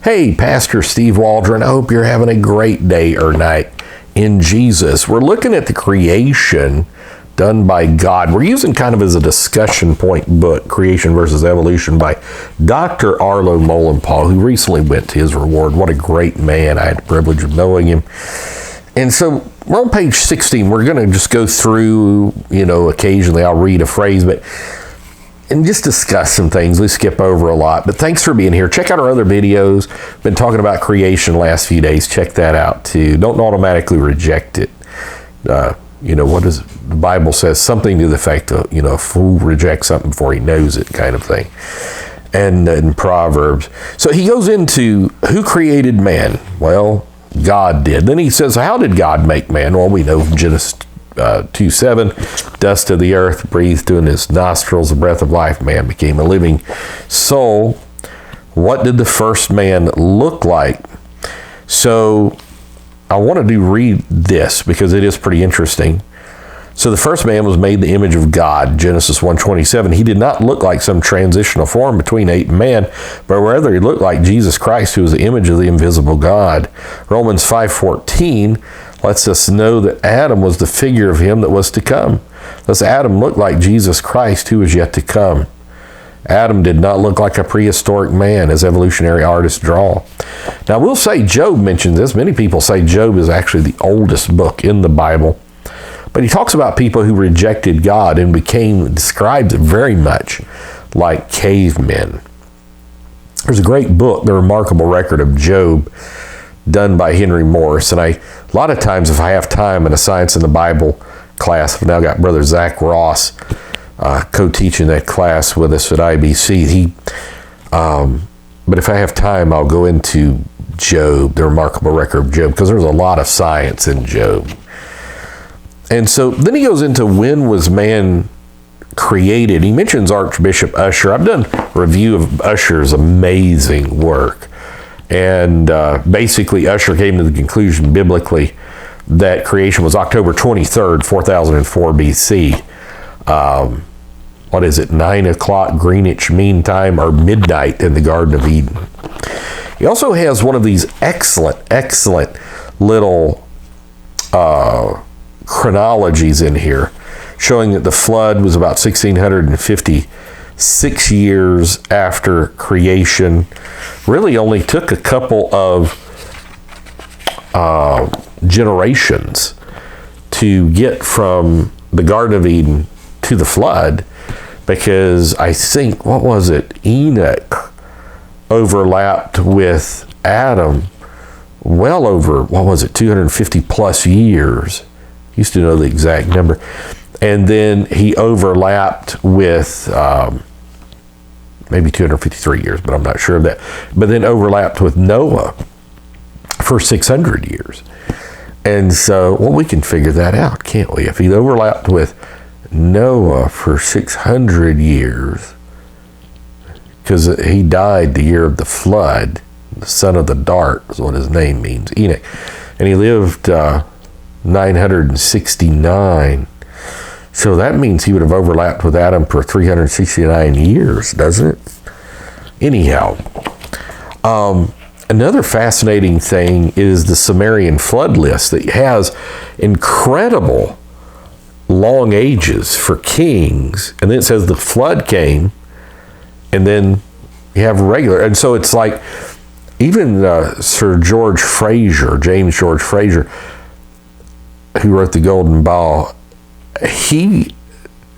Hey, Pastor Steve Waldron, I hope you're having a great day or night in Jesus. We're looking at the creation done by God. We're using kind of as a discussion point book, Creation versus Evolution by Dr. Arlo Molenpaugh, who recently went to his reward. What a great man. I had the privilege of knowing him. And so we're on page 16. We're going to just go through, occasionally I'll read a phrase, and just discuss some things. We skip over a lot, but thanks for being here. Check out our other videos. Been talking about creation the last few days. Check that out too. Don't automatically reject it. What does the Bible says? Something to the effect of, a fool rejects something before he knows it, kind of thing. And in Proverbs. So he goes into who created man? Well, God did. Then he says, how did God make man? Well, we know from Genesis 2:7, dust of the earth breathed in his nostrils the breath of life, man became a living soul. What did the first man look like? So I want to read this because it is pretty interesting. So the first man was made in the image of God, Genesis 1:27. He did not look like some transitional form between ape and man, but rather he looked like Jesus Christ, who was the image of the invisible God. Romans 5:14 lets us know that Adam was the figure of him that was to come. Thus Adam looked like Jesus Christ, who was yet to come. Adam did not look like a prehistoric man, as evolutionary artists draw. Now, we'll say Job mentions this. Many people say Job is actually the oldest book in the Bible. But he talks about people who rejected God and described very much like cavemen. There's a great book, The Remarkable Record of Job, done by Henry Morris. And a lot of times, if I have time in a Science in the Bible class, I've now got Brother Zach Ross co-teaching that class with us at IBC. But if I have time, I'll go into Job, The Remarkable Record of Job, because there's a lot of science in Job. And so then he goes into when was man created. He mentions Archbishop Usher. I've done a review of Usher's amazing work. And basically, Usher came to the conclusion biblically that creation was October 23rd, 4004 BC. 9 o'clock Greenwich Mean Time, or midnight in the Garden of Eden. He also has one of these excellent little chronologies in here, showing that the flood was about 1656 years after creation. Really only took a couple of generations to get from the Garden of Eden to the flood, because I think, Enoch overlapped with Adam well over, 250 plus years. Used to know the exact number. And then he overlapped with maybe 253 years, but I'm not sure of that. But then overlapped with Noah for 600 years. And so, we can figure that out, can't we? If he overlapped with Noah for 600 years, because he died the year of the flood, the son of the dart is what his name means, Enoch. And he lived 969. So that means he would have overlapped with Adam for 369 years, doesn't it? Anyhow, another fascinating thing is the Sumerian flood list that has incredible long ages for kings. And then it says the flood came, and then you have regular. And so it's like even Sir George Fraser, James George Fraser, who wrote The Golden Ball, he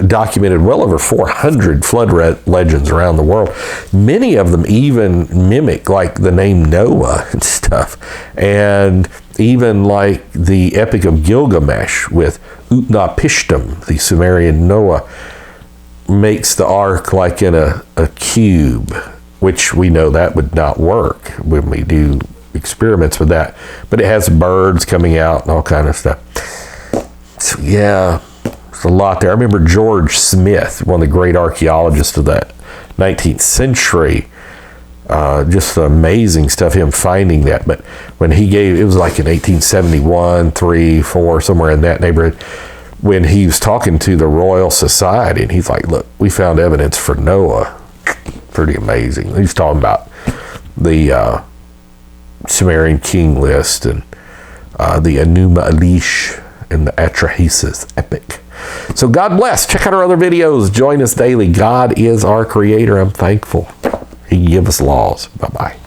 documented well over 400 flood legends around the world. Many of them even mimic like the name Noah and stuff. And even like the Epic of Gilgamesh with Utnapishtim, the Sumerian Noah, makes the ark like in a cube, which we know that would not work when we do experiments with that. But it has birds coming out and all kind of stuff. So yeah, there's a lot there. I remember George Smith, one of the great archaeologists of that 19th century, just amazing stuff, him finding that. But when he gave, it was like in 1871, 3, 4, somewhere in that neighborhood, when he was talking to the Royal Society, and he's like, look, we found evidence for Noah. Pretty amazing. He's talking about the Sumerian king list, and the Enuma Elish and the Atrahasis epic. So God bless. Check out our other videos. Join us daily. God is our creator. I'm thankful He gave us laws. Bye-bye.